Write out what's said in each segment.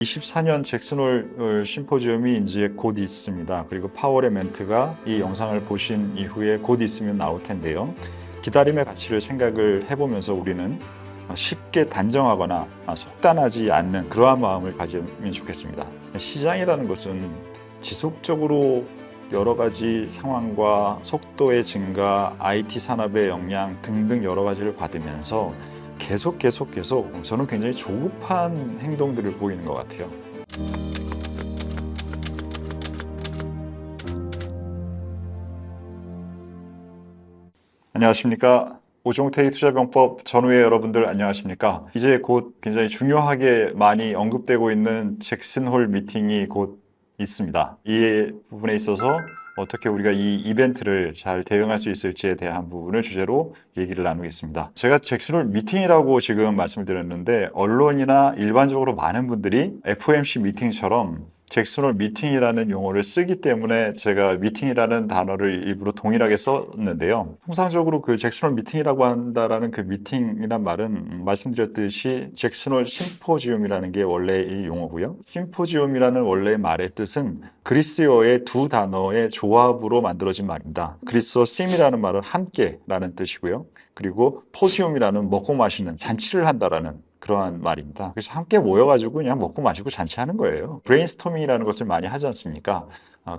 24년 잭슨홀 심포지엄이 이제 곧 있습니다. 그리고 파월의 멘트가 이 영상을 보신 이후에 곧 있으면 나올 텐데요. 기다림의 가치를 생각을 해보면서 우리는 쉽게 단정하거나 속단하지 않는 그러한 마음을 가지면 좋겠습니다. 시장이라는 것은 지속적으로 여러 가지 상황과 속도의 증가, IT 산업의 영향 등등 여러 가지를 받으면서 계속 저는 굉장히 조급한 행동들을 보이는 것 같아요. 안녕하십니까. 오종태의 투자병법 전후의 여러분들 안녕하십니까. 이제 곧 굉장히 중요하게 많이 언급되고 있는 잭슨홀 미팅이 곧 있습니다. 이 부분에 있어서 어떻게 우리가 이 이벤트를 잘 대응할 수 있을지에 대한 부분을 주제로 얘기를 나누겠습니다. 제가 잭슨홀 미팅이라고 지금 말씀을 드렸는데 언론이나 일반적으로 많은 분들이 FOMC 미팅처럼 잭슨홀 미팅이라는 용어를 쓰기 때문에 제가 미팅이라는 단어를 일부러 동일하게 썼는데요. 통상적으로 그 잭슨홀 미팅이라고 한다라는 그 미팅이란 말은 말씀드렸듯이 잭슨홀 심포지움이라는 게 원래의 용어고요. 심포지움이라는 원래의 말의 뜻은 그리스어의 두 단어의 조합으로 만들어진 말입니다. 그리스어 심이라는 말은 함께라는 뜻이고요. 그리고 포지움이라는 먹고 마시는 잔치를 한다라는 그러한 말입니다. 그래서 함께 모여가지고 그냥 먹고 마시고 잔치하는 거예요. 브레인스토밍이라는 것을 많이 하지 않습니까?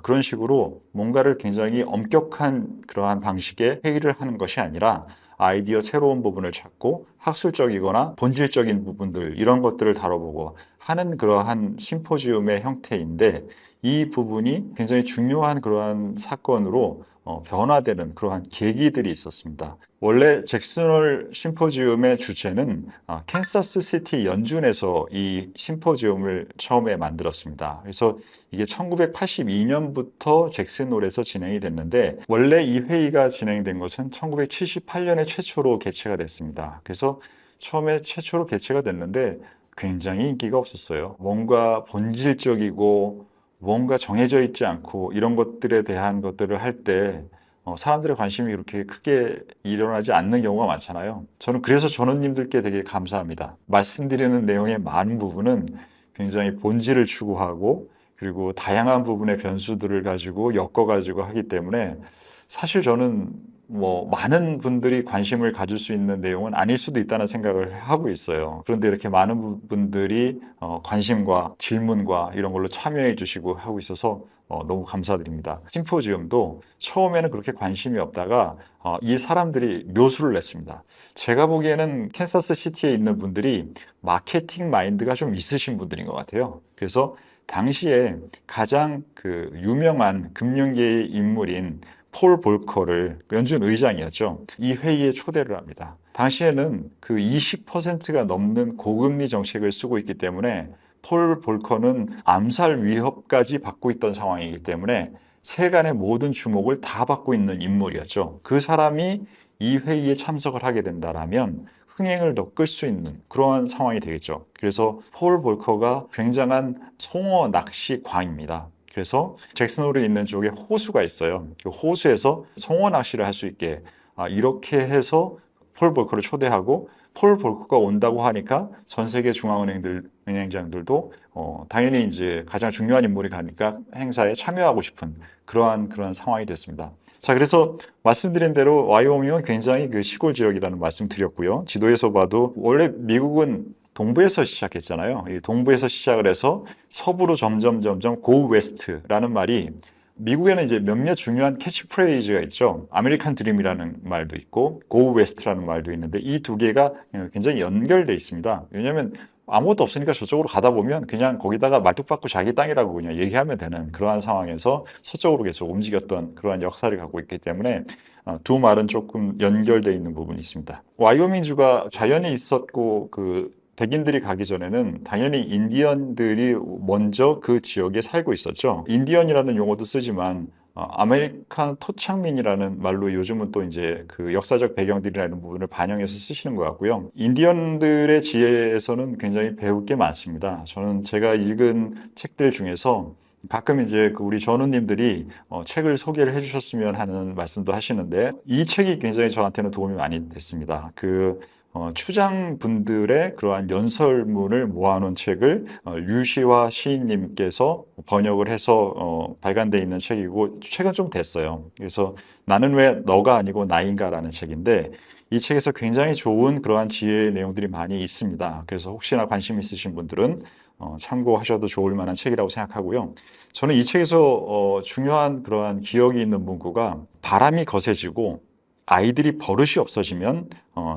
그런 식으로 뭔가를 굉장히 엄격한 그러한 방식의 회의를 하는 것이 아니라 아이디어 새로운 부분을 찾고 학술적이거나 본질적인 부분들 이런 것들을 다뤄보고 하는 그러한 심포지움의 형태인데 이 부분이 굉장히 중요한 그러한 사건으로 변화되는 그러한 계기들이 있었습니다. 원래 잭슨홀 심포지움의 주체는 캔사스 시티 연준에서 이 심포지움을 처음에 만들었습니다. 그래서 이게 1982년부터 잭슨홀에서 진행이 됐는데 원래 이 회의가 진행된 것은 1978년에 최초로 개최가 됐습니다. 그래서 처음에 최초로 개최가 됐는데 굉장히 인기가 없었어요. 뭔가 본질적이고 뭔가 정해져 있지 않고 이런 것들에 대한 것들을 할 때 사람들의 관심이 그렇게 크게 일어나지 않는 경우가 많잖아요. 저는 그래서 전우님들께 되게 감사합니다. 말씀드리는 내용의 많은 부분은 굉장히 본질을 추구하고 그리고 다양한 부분의 변수들을 가지고 엮어가지고 하기 때문에 사실 저는 많은 분들이 관심을 가질 수 있는 내용은 아닐 수도 있다는 생각을 하고 있어요. 그런데 이렇게 많은 분들이 관심과 질문과 이런 걸로 참여해 주시고 하고 있어서 너무 감사드립니다. 심포지움도 처음에는 그렇게 관심이 없다가 이 사람들이 묘수를 냈습니다. 제가 보기에는 캔사스 시티에 있는 분들이 마케팅 마인드가 좀 있으신 분들인 것 같아요. 그래서 당시에 가장 그 유명한 금융계의 인물인 폴 볼커를 연준 의장이었죠. 이 회의에 초대를 합니다. 당시에는 그 20%가 넘는 고금리 정책을 쓰고 있기 때문에 폴 볼커는 암살 위협까지 받고 있던 상황이기 때문에 세간의 모든 주목을 다 받고 있는 인물이었죠. 그 사람이 이 회의에 참석을 하게 된다라면 흥행을 더 끌 수 있는 그러한 상황이 되겠죠. 그래서 폴 볼커가 굉장한 송어 낚시광입니다. 그래서 잭슨홀에 있는 쪽에 호수가 있어요. 그 호수에서 송어 낚시를 할 수 있게 이렇게 해서 폴 볼커를 초대하고 폴 볼커가 온다고 하니까 전 세계 은행장들도 당연히 이제 가장 중요한 인물이 가니까 행사에 참여하고 싶은 그러한 상황이 됐습니다. 자, 그래서 말씀드린 대로 와이오밍은 굉장히 그 시골 지역이라는 말씀 드렸고요. 지도에서 봐도 원래 미국은 동부에서 시작했잖아요. 이 동부에서 시작을 해서 서부로 점점 고 웨스트라는 말이 미국에는 이제 몇몇 중요한 캐치프레이즈가 있죠. 아메리칸 드림이라는 말도 있고 고 웨스트라는 말도 있는데 이 두 개가 굉장히 연결돼 있습니다. 왜냐하면 아무것도 없으니까 저쪽으로 가다 보면 그냥 거기다가 말뚝박고 자기 땅이라고 그냥 얘기하면 되는 그러한 상황에서 서쪽으로 계속 움직였던 그러한 역사를 갖고 있기 때문에 두 말은 조금 연결돼 있는 부분이 있습니다. 와이오밍주가 자연이 있었고 그 백인들이 가기 전에는 당연히 인디언들이 먼저 그 지역에 살고 있었죠. 인디언이라는 용어도 쓰지만 아메리칸 토착민이라는 말로 요즘은 또 이제 그 역사적 배경들이라는 부분을 반영해서 쓰시는 것 같고요. 인디언들의 지혜에서는 굉장히 배울 게 많습니다. 저는 제가 읽은 책들 중에서 가끔 이제 그 우리 전우님들이 책을 소개를 해주셨으면 하는 말씀도 하시는데 이 책이 굉장히 저한테는 도움이 많이 됐습니다. 그 추장분들의 그러한 연설문을 모아놓은 책을 류시화 시인님께서 번역을 해서 발간돼 있는 책이고 최근 좀 됐어요. 그래서 나는 왜 너가 아니고 나인가라는 책인데 이 책에서 굉장히 좋은 그러한 지혜의 내용들이 많이 있습니다. 그래서 혹시나 관심 있으신 분들은 참고하셔도 좋을 만한 책이라고 생각하고요. 저는 이 책에서 중요한 그러한 기억이 있는 문구가 바람이 거세지고 아이들이 버릇이 없어지면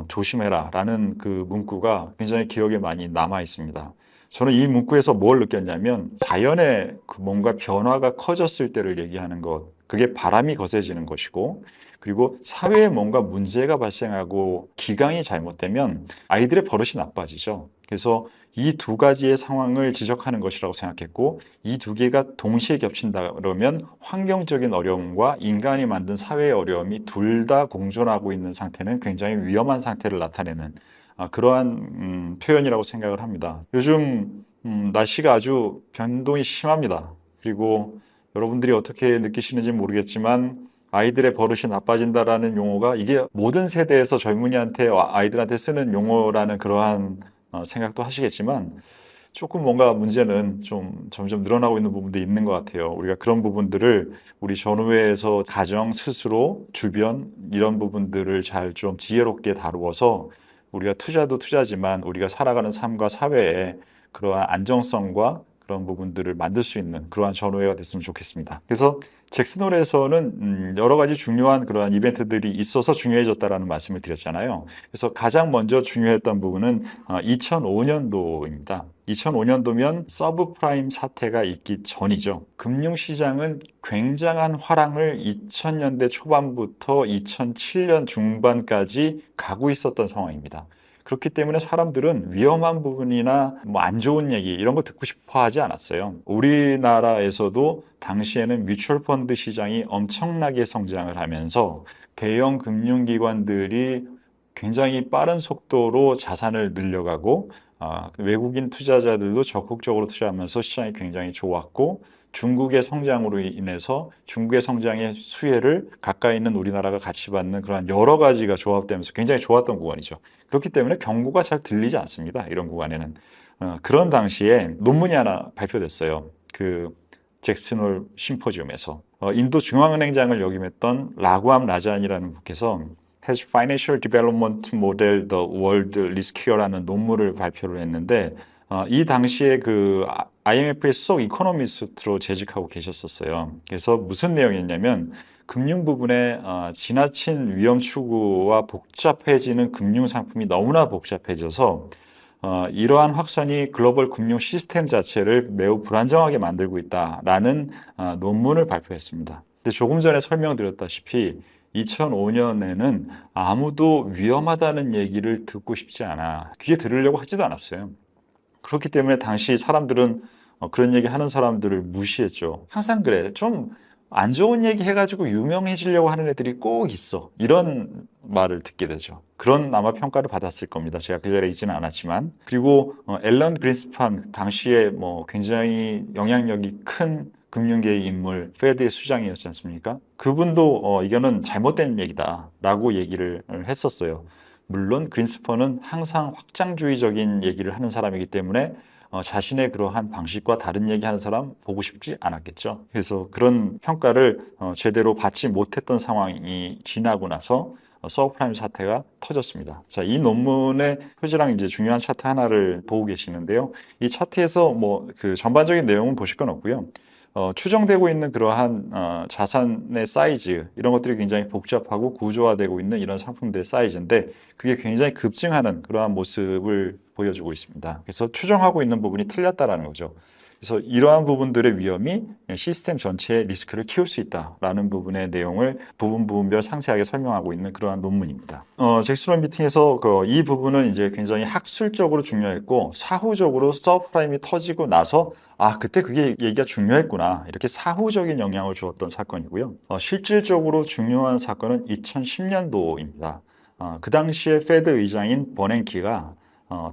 조심해라 라는 그 문구가 굉장히 기억에 많이 남아 있습니다. 저는 이 문구에서 뭘 느꼈냐면 자연의 그 뭔가 변화가 커졌을 때를 얘기하는 것, 그게 바람이 거세지는 것이고, 그리고 사회에 뭔가 문제가 발생하고 기강이 잘못되면 아이들의 버릇이 나빠지죠. 그래서 이 두 가지의 상황을 지적하는 것이라고 생각했고, 이 두 개가 동시에 겹친다 그러면 환경적인 어려움과 인간이 만든 사회의 어려움이 둘 다 공존하고 있는 상태는 굉장히 위험한 상태를 나타내는 그러한 표현이라고 생각을 합니다. 요즘 날씨가 아주 변동이 심합니다. 그리고 여러분들이 어떻게 느끼시는지 모르겠지만 아이들의 버릇이 나빠진다라는 용어가 이게 모든 세대에서 젊은이한테 아이들한테 쓰는 용어라는 그러한 생각도 하시겠지만 조금 뭔가 문제는 좀 점점 늘어나고 있는 부분도 있는 것 같아요. 우리가 그런 부분들을 우리 전후회에서 가정, 스스로, 주변 이런 부분들을 잘 좀 지혜롭게 다루어서 우리가 투자도 투자지만 우리가 살아가는 삶과 사회에 그러한 안정성과 그런 부분들을 만들 수 있는 그러한 전후회가 됐으면 좋겠습니다. 그래서 잭슨홀에서는 여러 가지 중요한 그러한 이벤트들이 있어서 중요해졌다라는 말씀을 드렸잖아요. 그래서 가장 먼저 중요했던 부분은 2005년도입니다. 2005년도면 서브프라임 사태가 있기 전이죠. 금융시장은 굉장한 화랑을 2000년대 초반부터 2007년 중반까지 가고 있었던 상황입니다. 그렇기 때문에 사람들은 위험한 부분이나 뭐 안 좋은 얘기 이런 거 듣고 싶어 하지 않았어요. 우리나라에서도 당시에는 뮤추얼 펀드 시장이 엄청나게 성장을 하면서 대형 금융기관들이 굉장히 빠른 속도로 자산을 늘려가고 외국인 투자자들도 적극적으로 투자하면서 시장이 굉장히 좋았고 중국의 성장으로 인해서 중국의 성장의 수혜를 가까이 있는 우리나라가 같이 받는 그런 여러 가지가 조합되면서 굉장히 좋았던 구간이죠. 그렇기 때문에 경고가 잘 들리지 않습니다. 이런 구간에는. 그런 당시에 논문이 하나 발표됐어요. 그 잭슨홀 심포지움에서 인도 중앙은행장을 역임했던 라구암 라잔이라는 분께서 Has Financial Development Model the World Riskiera라는 논문을 발표를 했는데 이 당시에 그 IMF의 수석 이코노미스트로 재직하고 계셨었어요. 그래서 무슨 내용이었냐면 금융 부분에 지나친 위험 추구와 복잡해지는 금융 상품이 너무나 복잡해져서 이러한 확산이 글로벌 금융 시스템 자체를 매우 불안정하게 만들고 있다라는 논문을 발표했습니다. 근데 조금 전에 설명드렸다시피 2005년에는 아무도 위험하다는 얘기를 듣고 싶지 않아 귀에 들으려고 하지도 않았어요. 그렇기 때문에 당시 사람들은 그런 얘기 하는 사람들을 무시했죠. 항상 그래. 좀 안 좋은 얘기 해가지고 유명해지려고 하는 애들이 꼭 있어. 이런 말을 듣게 되죠. 그런 아마 평가를 받았을 겁니다. 제가 그 자리에 있지는 않았지만. 그리고 앨런 그린스판 당시에 뭐 굉장히 영향력이 큰 금융계의 인물, 페드의 수장이었지 않습니까? 그분도 이거는 잘못된 얘기다라고 얘기를 했었어요. 물론 그린스펀은 항상 확장주의적인 얘기를 하는 사람이기 때문에 자신의 그러한 방식과 다른 얘기하는 사람 보고 싶지 않았겠죠. 그래서 그런 평가를 제대로 받지 못했던 상황이 지나고 나서 서브프라임 사태가 터졌습니다. 자, 이 논문의 표지랑 이제 중요한 차트 하나를 보고 계시는데요. 이 차트에서 뭐 그 전반적인 내용은 보실 건 없고요. 추정되고 있는 그러한 자산의 사이즈 이런 것들이 굉장히 복잡하고 구조화되고 있는 이런 상품들의 사이즈인데 그게 굉장히 급증하는 그러한 모습을 보여주고 있습니다. 그래서 추정하고 있는 부분이 틀렸다라는 거죠. 그래서 이러한 부분들의 위험이 시스템 전체의 리스크를 키울 수 있다라는 부분의 내용을 부분별 상세하게 설명하고 있는 그러한 논문입니다. 잭슨홀 미팅에서 이 부분은 이제 굉장히 학술적으로 중요했고 사후적으로 서브프라임이 터지고 나서 그때 그게 얘기가 중요했구나. 이렇게 사후적인 영향을 주었던 사건이고요. 실질적으로 중요한 사건은 2010년도입니다. 그 당시에 페드 의장인 버냉키가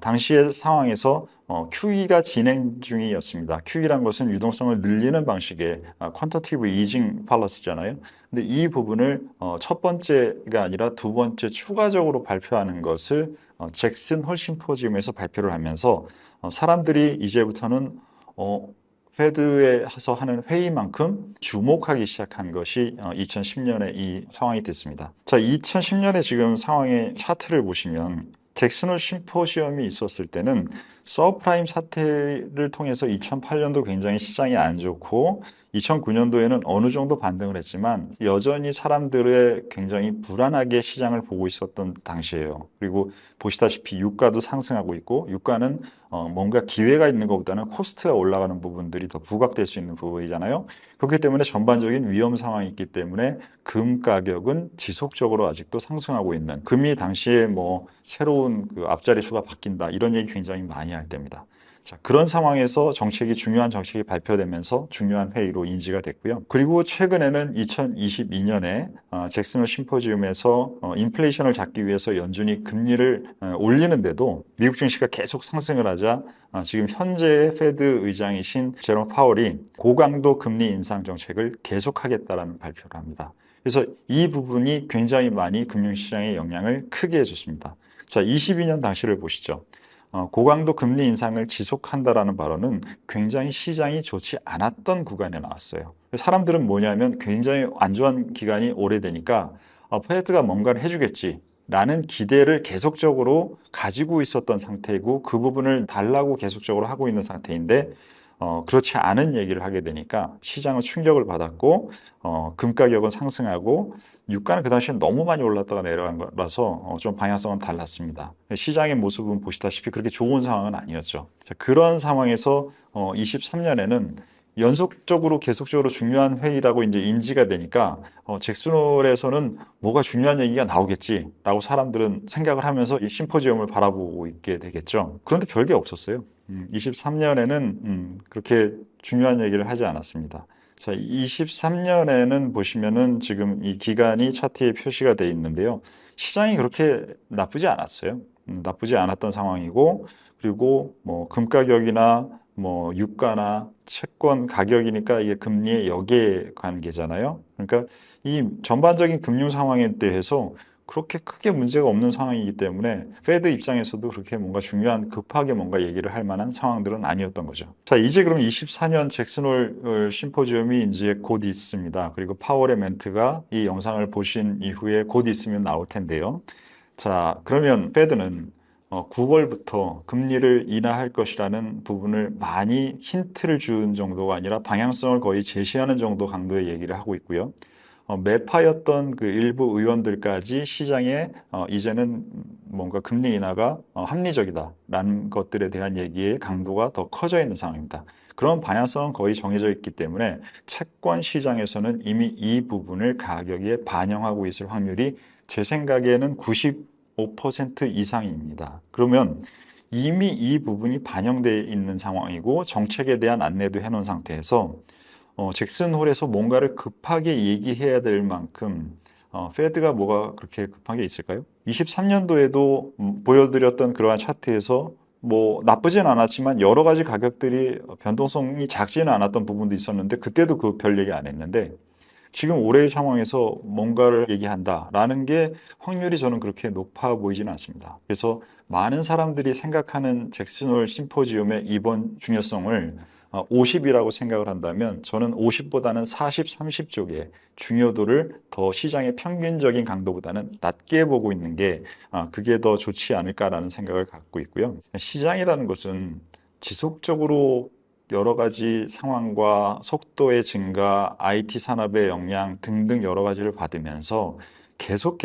당시의 상황에서 QE가 진행 중이었습니다. QE란 것은 유동성을 늘리는 방식의 퀀터티브 이징 팔러시잖아요. 근데 이 부분을 첫 번째가 아니라 두 번째 추가적으로 발표하는 것을 잭슨 홀 심포지움에서 발표를 하면서 사람들이 이제부터는 페드에서 하는 회의만큼 주목하기 시작한 것이 2010년에 이 상황이 됐습니다. 자, 2010년에 지금 상황의 차트를 보시면 잭슨 홀 심포지엄이 있었을 때는 서프라임 사태를 통해서 2008년도 굉장히 시장이 안 좋고 2009년도에는 어느 정도 반등을 했지만 여전히 사람들의 굉장히 불안하게 시장을 보고 있었던 당시예요. 그리고 보시다시피 유가도 상승하고 있고 유가는 뭔가 기회가 있는 것보다는 코스트가 올라가는 부분들이 더 부각될 수 있는 부분이잖아요. 그렇기 때문에 전반적인 위험 상황이 있기 때문에 금 가격은 지속적으로 아직도 상승하고 있는, 금이 당시에 뭐 새로운 그 앞자리 수가 바뀐다 이런 얘기 굉장히 많이 할 때입니다. 자, 그런 상황에서 중요한 정책이 발표되면서 중요한 회의로 인지가 됐고요. 그리고 최근에는 2022년에 잭슨 홀 심포지움에서 인플레이션을 잡기 위해서 연준이 금리를 올리는데도 미국 증시가 계속 상승을 하자 지금 현재의 페드 의장이신 제롬 파월이 고강도 금리 인상 정책을 계속하겠다라는 발표를 합니다. 그래서 이 부분이 굉장히 많이 금융시장에 영향을 크게 해줬습니다. 자, 22년 당시를 보시죠. 고강도 금리 인상을 지속한다라는 발언은 굉장히 시장이 좋지 않았던 구간에 나왔어요. 사람들은 뭐냐면 굉장히 안 좋은 기간이 오래되니까 페드가 뭔가를 해주겠지 라는 기대를 계속적으로 가지고 있었던 상태이고 그 부분을 달라고 계속적으로 하고 있는 상태인데 그렇지 않은 얘기를 하게 되니까 시장은 충격을 받았고 금 가격은 상승하고 유가는 그 당시에 너무 많이 올랐다가 내려간 거라서 좀 방향성은 달랐습니다. 시장의 모습은 보시다시피 그렇게 좋은 상황은 아니었죠. 자, 그런 상황에서 23년에는 연속적으로 계속적으로 중요한 회의라고 이제 인지가 되니까 잭슨홀에서는 뭐가 중요한 얘기가 나오겠지라고 사람들은 생각을 하면서 이 심포지엄을 바라보고 있게 되겠죠. 그런데 별게 없었어요. 23년에는 그렇게 중요한 얘기를 하지 않았습니다. 자, 23년에는 보시면은 지금 이 기간이 차트에 표시가 되어 있는데요. 시장이 그렇게 나쁘지 않았어요. 나쁘지 않았던 상황이고, 그리고 뭐 금 가격이나 뭐 유가나 채권 가격이니까 이게 금리의 역의 관계잖아요. 그러니까 이 전반적인 금융 상황에 대해서 그렇게 크게 문제가 없는 상황이기 때문에 페드 입장에서도 그렇게 뭔가 중요한 급하게 뭔가 얘기를 할 만한 상황들은 아니었던 거죠. 자, 이제 그럼 24년 잭슨홀 심포지엄이 이제 곧 있습니다. 그리고 파월의 멘트가 이 영상을 보신 이후에 곧 있으면 나올 텐데요. 자, 그러면 페드는 9월부터 금리를 인하할 것이라는 부분을 많이 힌트를 준 정도가 아니라 방향성을 거의 제시하는 정도 강도의 얘기를 하고 있고요. 매파였던 그 일부 의원들까지 시장에 이제는 뭔가 금리 인하가 합리적이다라는 것들에 대한 얘기의 강도가 더 커져 있는 상황입니다. 그런 방향성은 거의 정해져 있기 때문에 채권 시장에서는 이미 이 부분을 가격에 반영하고 있을 확률이 제 생각에는 95% 이상입니다. 그러면 이미 이 부분이 반영되어 있는 상황이고 정책에 대한 안내도 해놓은 상태에서 잭슨 홀에서 뭔가를 급하게 얘기해야 될 만큼 페드가 뭐가 그렇게 급한 게 있을까요? 23년도에도 보여드렸던 그러한 차트에서 뭐 나쁘진 않았지만 여러 가지 가격들이 변동성이 작지는 않았던 부분도 있었는데 그때도 그 별 얘기 안 했는데 지금 올해의 상황에서 뭔가를 얘기한다라는 게 확률이 저는 그렇게 높아 보이지는 않습니다. 그래서 많은 사람들이 생각하는 잭슨홀 심포지움의 이번 중요성을 50이라고 생각을 한다면 저는 50보다는 40, 30 쪽의 중요도를 더 시장의 평균적인 강도보다는 낮게 보고 있는 게 그게 더 좋지 않을까라는 생각을 갖고 있고요. 시장이라는 것은 지속적으로 여러 가지 상황과 속도의 증가, IT 산업의 영향 등등 여러 가지를 받으면서 계속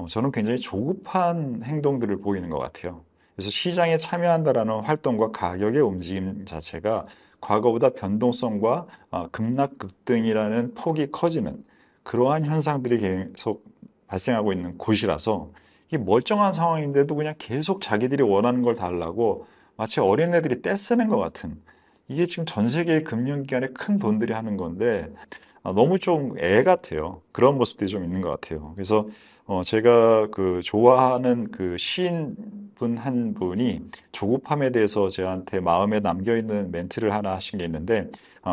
저는 굉장히 조급한 행동들을 보이는 것 같아요. 그래서 시장에 참여한다라는 활동과 가격의 움직임 자체가 과거보다 변동성과 급락 급등이라는 폭이 커지는 그러한 현상들이 계속 발생하고 있는 곳이라서 이게 멀쩡한 상황인데도 그냥 계속 자기들이 원하는 걸 달라고 마치 어린애들이 떼쓰는 것 같은, 이게 지금 전 세계 금융기관에 큰 돈들이 하는 건데 너무 좀 애 같아요. 그런 모습들이 좀 있는 것 같아요. 그래서 제가 그 좋아하는 그 시인분 한 분이 조급함에 대해서 저한테 마음에 남겨 있는 멘트를 하나 하신 게 있는데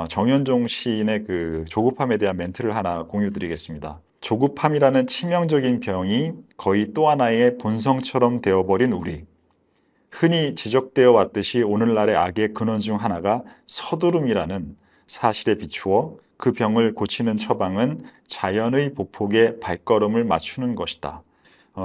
정현종 시인의 그 조급함에 대한 멘트를 하나 공유드리겠습니다. 조급함이라는 치명적인 병이 거의 또 하나의 본성처럼 되어버린 우리. 흔히 지적되어 왔듯이 오늘날의 악의 근원 중 하나가 서두름이라는 사실에 비추어 그 병을 고치는 처방은 자연의 보폭에 발걸음을 맞추는 것이다.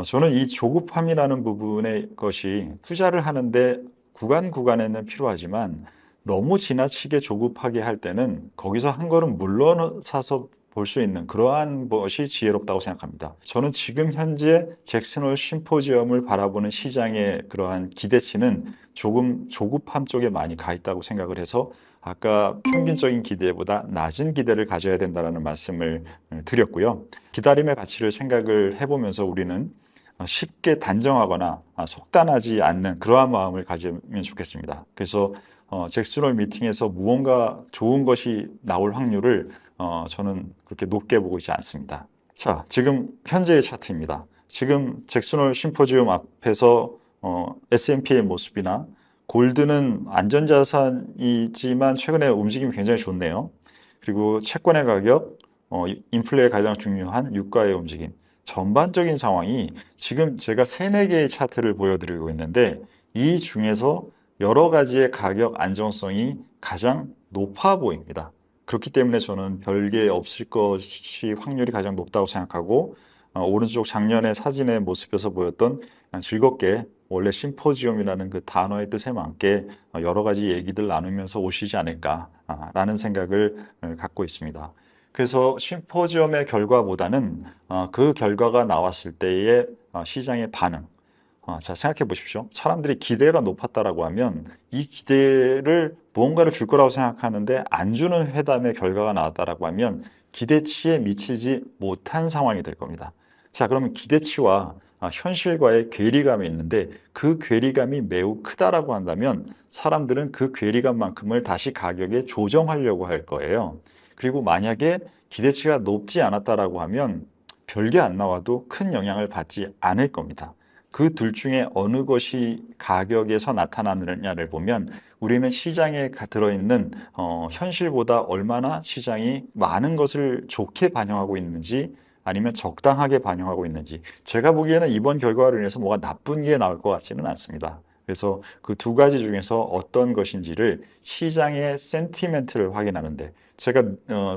저는 이 조급함이라는 부분의 것이 투자를 하는데 구간에는 필요하지만 너무 지나치게 조급하게 할 때는 거기서 한 걸음 물러서서 볼 수 있는 그러한 것이 지혜롭다고 생각합니다. 저는 지금 현재 잭슨홀 심포지엄을 바라보는 시장의 그러한 기대치는 조금 조급함 쪽에 많이 가 있다고 생각을 해서 아까 평균적인 기대보다 낮은 기대를 가져야 된다는 말씀을 드렸고요. 기다림의 가치를 생각을 해보면서 우리는 쉽게 단정하거나 속단하지 않는 그러한 마음을 가지면 좋겠습니다. 그래서 잭슨홀 미팅에서 무언가 좋은 것이 나올 확률을 저는 그렇게 높게 보고 있지 않습니다. 자, 지금 현재의 차트입니다. 지금 잭슨홀 심포지움 앞에서 S&P의 모습이나 골드는 안전자산이지만 최근에 움직임이 굉장히 좋네요. 그리고 채권의 가격, 인플레에 가장 중요한 유가의 움직임, 전반적인 상황이 지금 제가 3-4개의 차트를 보여드리고 있는데 이 중에서 여러 가지의 가격 안정성이 가장 높아 보입니다. 그렇기 때문에 저는 별게 없을 것이 확률이 가장 높다고 생각하고 오른쪽 작년의 사진의 모습에서 보였던 즐겁게 원래 심포지엄이라는 그 단어의 뜻에 맞게 여러 가지 얘기들 나누면서 오시지 않을까라는 생각을 갖고 있습니다. 그래서 심포지엄의 결과보다는 그 결과가 나왔을 때의 시장의 반응. 자, 생각해 보십시오. 사람들이 기대가 높았다라고 하면 이 기대를 무언가를 줄 거라고 생각하는데 안 주는 회담의 결과가 나왔다라고 하면 기대치에 미치지 못한 상황이 될 겁니다. 자, 그러면 기대치와 현실과의 괴리감이 있는데 그 괴리감이 매우 크다라고 한다면 사람들은 그 괴리감만큼을 다시 가격에 조정하려고 할 거예요. 그리고 만약에 기대치가 높지 않았다라고 하면 별게 안 나와도 큰 영향을 받지 않을 겁니다. 그 둘 중에 어느 것이 가격에서 나타나느냐를 보면 우리는 시장에 들어있는 현실보다 얼마나 시장이 많은 것을 좋게 반영하고 있는지 아니면 적당하게 반영하고 있는지 제가 보기에는 이번 결과로 인해서 뭐가 나쁜 게 나올 것 같지는 않습니다. 그래서 그 두 가지 중에서 어떤 것인지를 시장의 센티멘트를 확인하는데 제가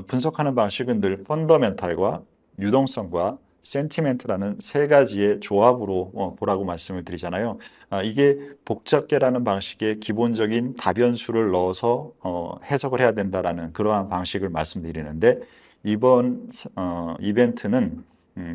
분석하는 방식은 늘 펀더멘탈과 유동성과 센티멘트라는 3가지의 조합으로 보라고 말씀을 드리잖아요. 이게 복잡계라는 방식의 기본적인 다변수를 넣어서 해석을 해야 된다라는 그러한 방식을 말씀드리는데 이번 이벤트는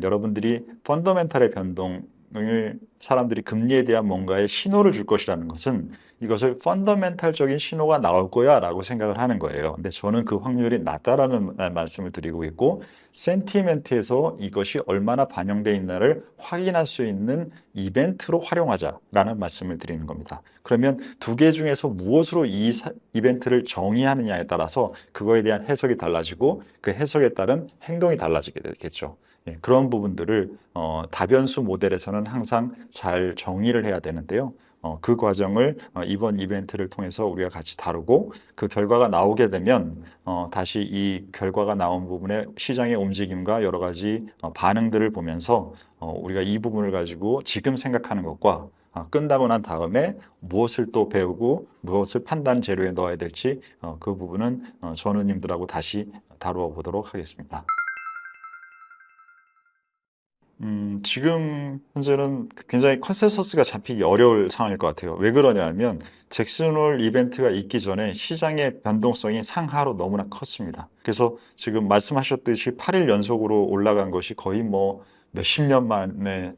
여러분들이 펀더멘탈의 변동을 사람들이 금리에 대한 뭔가의 신호를 줄 것이라는 것은 이것을 펀더멘탈적인 신호가 나올 거야 라고 생각을 하는 거예요. 근데 저는 그 확률이 낮다라는 말씀을 드리고 있고 센티멘트에서 이것이 얼마나 반영되어 있나를 확인할 수 있는 이벤트로 활용하자라는 말씀을 드리는 겁니다. 그러면 2개 중에서 무엇으로 이 이벤트를 정의하느냐에 따라서 그거에 대한 해석이 달라지고 그 해석에 따른 행동이 달라지게 되겠죠. 그런 부분들을 다변수 모델에서는 항상 잘 정의를 해야 되는데요. 그 과정을 이번 이벤트를 통해서 우리가 같이 다루고 그 결과가 나오게 되면 다시 이 결과가 나온 부분의 시장의 움직임과 여러 가지 반응들을 보면서 우리가 이 부분을 가지고 지금 생각하는 것과 끝나고 난 다음에 무엇을 또 배우고 무엇을 판단 재료에 넣어야 될지 그 부분은 전우님들하고 다시 다루어 보도록 하겠습니다. 지금 현재는 굉장히 컨센서스가 잡히기 어려울 상황일 것 같아요. 왜 그러냐면 잭슨홀 이벤트가 있기 전에 시장의 변동성이 상하로 너무나 컸습니다. 그래서 지금 말씀하셨듯이 8일 연속으로 올라간 것이 거의 뭐 몇십 년 만에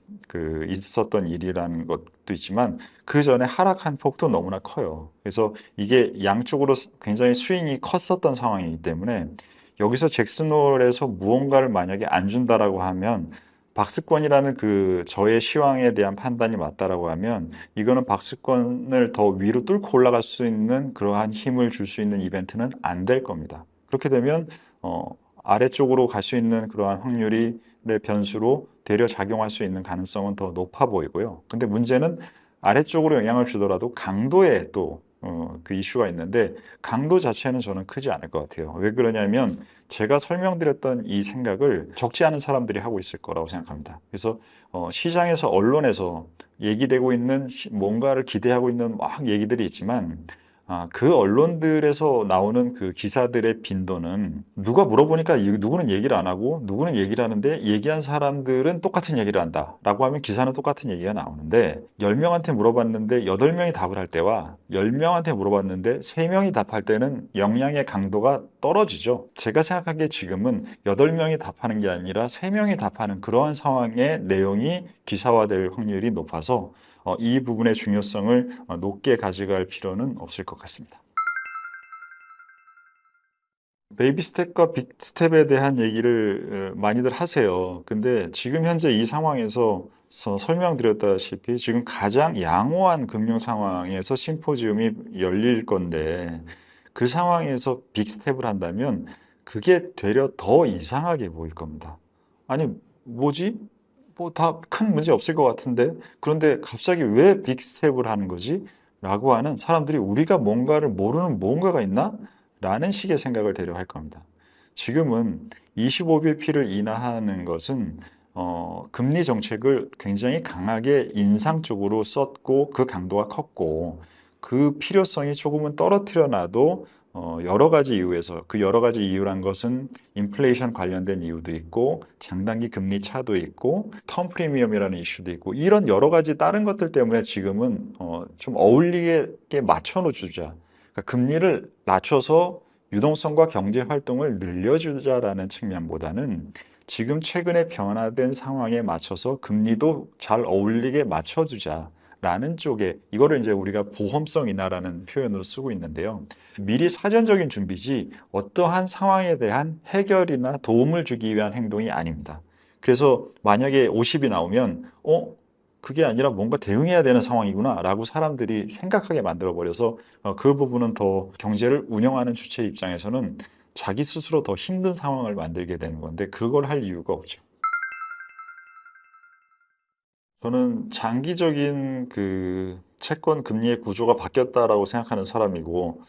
있었던 일이라는 것도 있지만 그 전에 하락한 폭도 너무나 커요. 그래서 이게 양쪽으로 굉장히 스윙이 컸었던 상황이기 때문에 여기서 잭슨홀에서 무언가를 만약에 안 준다라고 하면 박스권이라는 그 저의 시황에 대한 판단이 맞다라고 하면 이거는 박스권을 더 위로 뚫고 올라갈 수 있는 그러한 힘을 줄 수 있는 이벤트는 안 될 겁니다. 그렇게 되면 아래쪽으로 갈 수 있는 그러한 확률의 변수로 되려 작용할 수 있는 가능성은 더 높아 보이고요. 근데 문제는 아래쪽으로 영향을 주더라도 강도에 또 그 이슈가 있는데 강도 자체는 저는 크지 않을 것 같아요. 왜 그러냐면 제가 설명드렸던 이 생각을 적지 않은 사람들이 하고 있을 거라고 생각합니다. 그래서 시장에서 언론에서 얘기되고 있는 뭔가를 기대하고 있는 막 얘기들이 있지만 그 언론들에서 나오는 그 기사들의 빈도는 누가 물어보니까 누구는 얘기를 안 하고 누구는 얘기를 하는데 얘기한 사람들은 똑같은 얘기를 한다라고 하면 기사는 똑같은 얘기가 나오는데 10명한테 물어봤는데 8명이 답을 할 때와 10명한테 물어봤는데 3명이 답할 때는 역량의 강도가 떨어지죠. 제가 생각하기에 지금은 8명이 답하는 게 아니라 3명이 답하는 그러한 상황의 내용이 기사화될 확률이 높아서 이 부분의 중요성을 높게 가져갈 필요는 없을 것 같습니다. 베이비 스텝과 빅 스텝에 대한 얘기를 많이들 하세요. 근데 지금 현재 이 상황에서 설명드렸다시피 지금 가장 양호한 금융 상황에서 심포지움이 열릴 건데 그 상황에서 빅 스텝을 한다면 그게 되려 더 이상하게 보일 겁니다. 아니, 뭐지? 뭐 다 큰 문제 없을 것 같은데 그런데 갑자기 왜 빅 스텝을 하는 거지? 라고 하는 사람들이 '우리가 뭔가를 모르는 뭔가가 있나?' 라는 식의 생각을 대려 할 겁니다. 지금은 25bp를 인하하는 것은 금리 정책을 굉장히 강하게 인상 쪽으로 썼고 그 강도가 컸고 그 필요성이 조금은 떨어뜨려 놔도 여러 가지 이유에서 그 여러 가지 이유란 것은 인플레이션 관련된 이유도 있고 장단기 금리 차도 있고 텀 프리미엄이라는 이슈도 있고 이런 여러 가지 다른 것들 때문에 지금은 좀 어울리게 맞춰 주자. 그러니까 금리를 낮춰서 유동성과 경제 활동을 늘려주자라는 측면보다는 지금 최근에 변화된 상황에 맞춰서 금리도 잘 어울리게 맞춰주자라는 쪽에 이거를 이제 우리가 보험성 인하라는 표현으로 쓰고 있는데요. 미리 사전적인 준비지 어떠한 상황에 대한 해결이나 도움을 주기 위한 행동이 아닙니다. 그래서 만약에 50이 나오면 그게 아니라 뭔가 대응해야 되는 상황이구나라고 사람들이 생각하게 만들어 버려서 그 부분은 더 경제를 운영하는 주체 입장에서는 자기 스스로 더 힘든 상황을 만들게 되는 건데 그걸 할 이유가 없죠. 저는 장기적인 그 채권 금리의 구조가 바뀌었다라고 생각하는 사람이고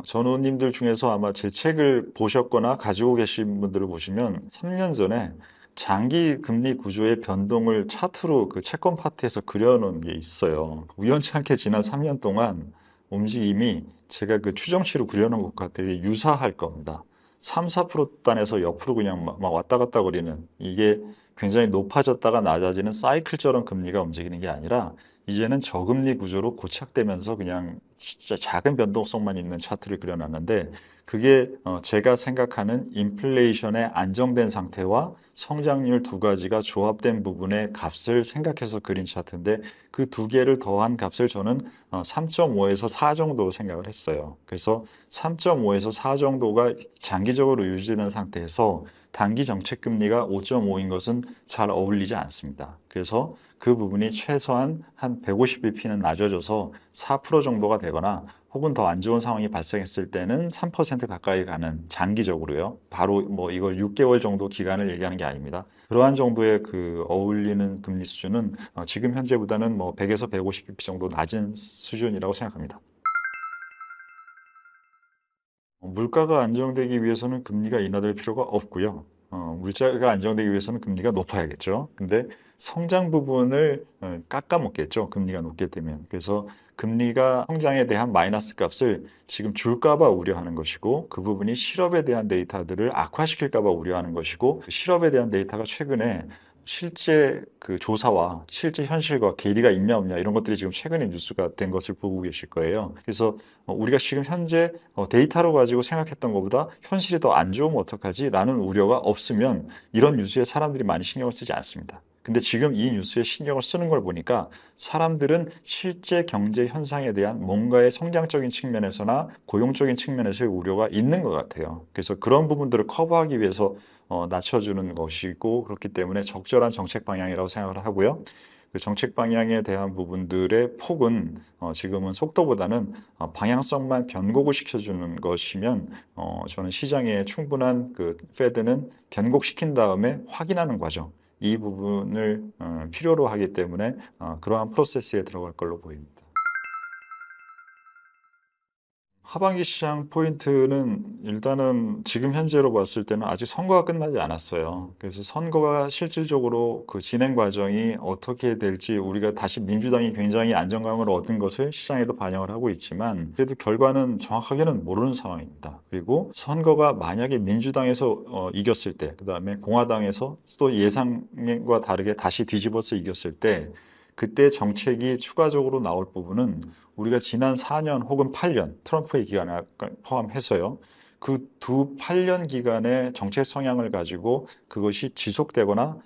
전우님들 중에서 아마 제 책을 보셨거나 가지고 계신 분들을 보시면 3년 전에 장기 금리 구조의 변동을 차트로 그 채권 파트에서 그려놓은 게 있어요. 우연치 않게 지난 3년 동안 움직임이 제가 그 추정치로 그려놓은 것과 되게 유사할 겁니다. 3, 4% 단에서 옆으로 그냥 막 왔다 갔다 거리는 이게 굉장히 높아졌다가 낮아지는 사이클처럼 금리가 움직이는 게 아니라 이제는 저금리 구조로 고착되면서 그냥 진짜 작은 변동성만 있는 차트를 그려놨는데 그게 제가 생각하는 인플레이션의 안정된 상태와 성장률 두 가지가 조합된 부분의 값을 생각해서 그린 차트인데 그 두 개를 더한 값을 저는 3.5에서 4 정도로 생각을 했어요. 그래서 3.5에서 4 정도가 장기적으로 유지되는 상태에서 단기 정책 금리가 5.5인 것은 잘 어울리지 않습니다. 그래서 그 부분이 최소한 한 150bp는 낮아져서 4% 정도가 되거나 혹은 더 안 좋은 상황이 발생했을 때는 3% 가까이 가는 장기적으로요. 바로 뭐 이걸 6개월 정도 기간을 얘기하는 게 아닙니다. 그러한 정도의 그 어울리는 금리 수준은 지금 현재보다는 뭐 100에서 150bp 정도 낮은 수준이라고 생각합니다. 물가가 안정되기 위해서는 금리가 인하될 필요가 없고요. 물가가 안정되기 위해서는 금리가 높아야겠죠. 근데 성장 부분을 깎아먹겠죠. 금리가 높게 되면. 그래서 금리가 성장에 대한 마이너스 값을 지금 줄까 봐 우려하는 것이고 그 부분이 실업에 대한 데이터들을 악화시킬까 봐 우려하는 것이고 그 실업에 대한 데이터가 최근에 실제 그 조사와 실제 현실과 괴리가 있냐 없냐 이런 것들이 지금 최근에 뉴스가 된 것을 보고 계실 거예요. 그래서 우리가 지금 현재 데이터로 가지고 생각했던 것보다 현실이 더 안 좋으면 어떡하지? 라는 우려가 없으면 이런 뉴스에 사람들이 많이 신경을 쓰지 않습니다. 근데 지금 이 뉴스에 신경을 쓰는 걸 보니까 사람들은 실제 경제 현상에 대한 뭔가의 성장적인 측면에서나 고용적인 측면에서의 우려가 있는 것 같아요. 그래서 그런 부분들을 커버하기 위해서 낮춰주는 것이고 그렇기 때문에 적절한 정책 방향이라고 생각을 하고요. 그 정책 방향에 대한 부분들의 폭은 지금은 속도보다는 방향성만 변곡을 시켜주는 것이면 저는 시장에 충분한 그 패드는 변곡시킨 다음에 확인하는 과정 이 부분을 필요로 하기 때문에 그러한 프로세스에 들어갈 걸로 보입니다. 하반기 시장 포인트는 일단은 지금 현재로 봤을 때는 아직 선거가 끝나지 않았어요. 그래서 선거가 실질적으로 그 진행 과정이 어떻게 될지 우리가 다시 민주당이 굉장히 안정감을 얻은 것을 시장에도 반영을 하고 있지만 그래도 결과는 정확하게는 모르는 상황입니다. 그리고 선거가 만약에 민주당에서 이겼을 때, 그다음에 공화당에서 또 예상과 다르게 다시 뒤집어서 이겼을 때 그때 정책이 추가적으로 나올 부분은 우리가 지난 4년 혹은 8년 트럼프의 기간을 포함해서요. 그 두 8년 기간의 정책 성향을 가지고 그것이 지속되거나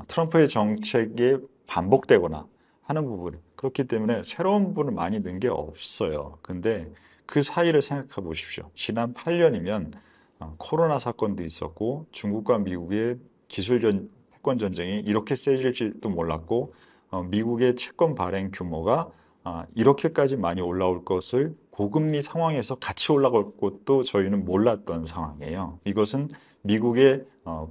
트럼프의 정책이 반복되거나 하는 부분. 그렇기 때문에 새로운 부분을 많이 넣은 게 없어요. 근데 그 사이를 생각해 보십시오. 지난 8년이면 코로나 사건도 있었고 중국과 미국의 패권 전쟁이 이렇게 세질지도 몰랐고 미국의 채권 발행 규모가 이렇게까지 많이 올라올 것을 고금리 상황에서 같이 올라갈 것도 저희는 몰랐던 상황이에요. 이것은 미국의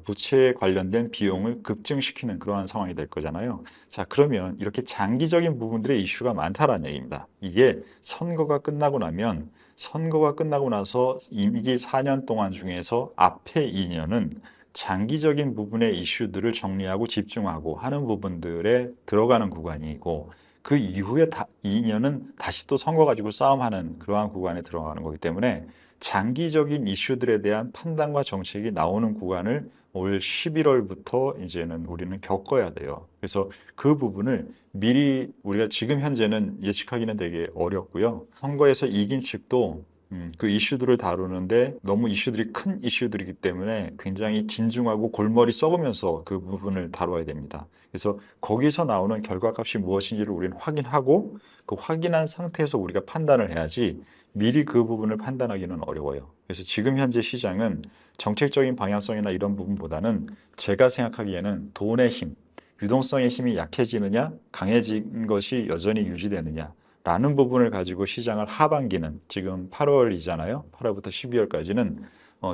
부채에 관련된 비용을 급증시키는 그러한 상황이 될 거잖아요. 자, 그러면 이렇게 장기적인 부분들의 이슈가 많다라는 얘기입니다. 이게 선거가 끝나고 나서 임기 4년 동안 중에서 앞에 2년은 장기적인 부분의 이슈들을 정리하고 집중하고 하는 부분들에 들어가는 구간이고 그 이후에 2년은 다시 또 선거 가지고 싸움하는 그러한 구간에 들어가는 거기 때문에 장기적인 이슈들에 대한 판단과 정책이 나오는 구간을 올 11월부터 이제는 우리는 겪어야 돼요. 그래서 그 부분을 미리 우리가 지금 현재는 예측하기는 되게 어렵고요. 선거에서 이긴 측도 그 이슈들을 다루는데 너무 이슈들이 큰 이슈들이기 때문에 굉장히 진중하고 골머리 썩으면서 그 부분을 다뤄야 됩니다. 그래서 거기서 나오는 결과값이 무엇인지를 우리는 확인하고 그 확인한 상태에서 우리가 판단을 해야지 미리 그 부분을 판단하기는 어려워요. 그래서 지금 현재 시장은 정책적인 방향성이나 이런 부분보다는 제가 생각하기에는 돈의 힘, 유동성의 힘이 약해지느냐, 강해진 것이 여전히 유지되느냐, 라는 부분을 가지고 시장을 하반기는 지금 8월이잖아요. 8월부터 12월까지는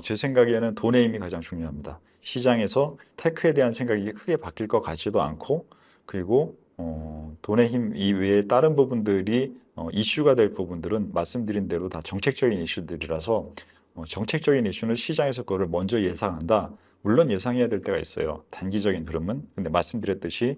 제 생각에는 돈의 힘이 가장 중요합니다. 시장에서 테크에 대한 생각이 크게 바뀔 것 같지도 않고 그리고 돈의 힘 이외에 다른 부분들이 이슈가 될 부분들은 말씀드린 대로 다 정책적인 이슈들이라서 정책적인 이슈는 시장에서 그거를 먼저 예상한다. 물론 예상해야 될 때가 있어요. 단기적인 흐름은. 근데 말씀드렸듯이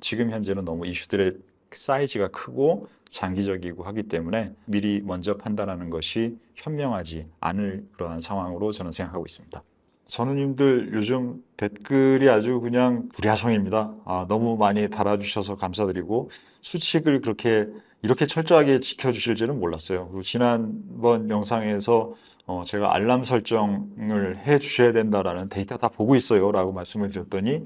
지금 현재는 너무 이슈들의 사이즈가 크고 장기적이고 하기 때문에 미리 먼저 판단하는 것이 현명하지 않을 그러한 상황으로 저는 생각하고 있습니다. 전우님들 요즘 댓글이 아주 그냥 불야성입니다. 너무 많이 달아주셔서 감사드리고 수칙을 그렇게 이렇게 철저하게 지켜주실 줄은 몰랐어요. 그리고 지난번 영상에서 제가 알람 설정을 해 주셔야 된다라는 데이터 다 보고 있어요 라고 말씀을 드렸더니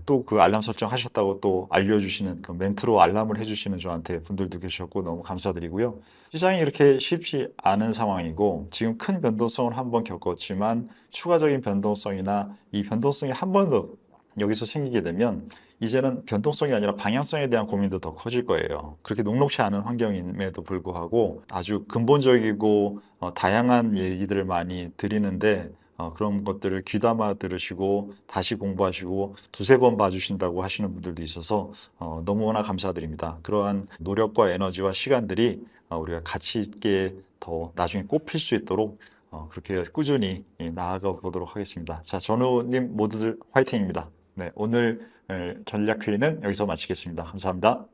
또 그 알람 설정 하셨다고 또 알려주시는 그 멘트로 알람을 해주시는 저한테 분들도 계셨고 너무 감사드리고요. 시장이 이렇게 쉽지 않은 상황이고 지금 큰 변동성을 한번 겪었지만 추가적인 변동성이나 이 변동성이 한 번 더 여기서 생기게 되면 이제는 변동성이 아니라 방향성에 대한 고민도 더 커질 거예요. 그렇게 녹록치 않은 환경임에도 불구하고 아주 근본적이고 다양한 얘기들을 많이 드리는데 그런 것들을 귀담아 들으시고 다시 공부하시고 두세 번 봐주신다고 하시는 분들도 있어서 너무나 감사드립니다. 그러한 노력과 에너지와 시간들이 우리가 가치 있게 더 나중에 꼽힐 수 있도록 그렇게 꾸준히 나아가 보도록 하겠습니다. 자, 전우님 모두들 화이팅입니다. 네, 오늘 전략회의는 여기서 마치겠습니다. 감사합니다.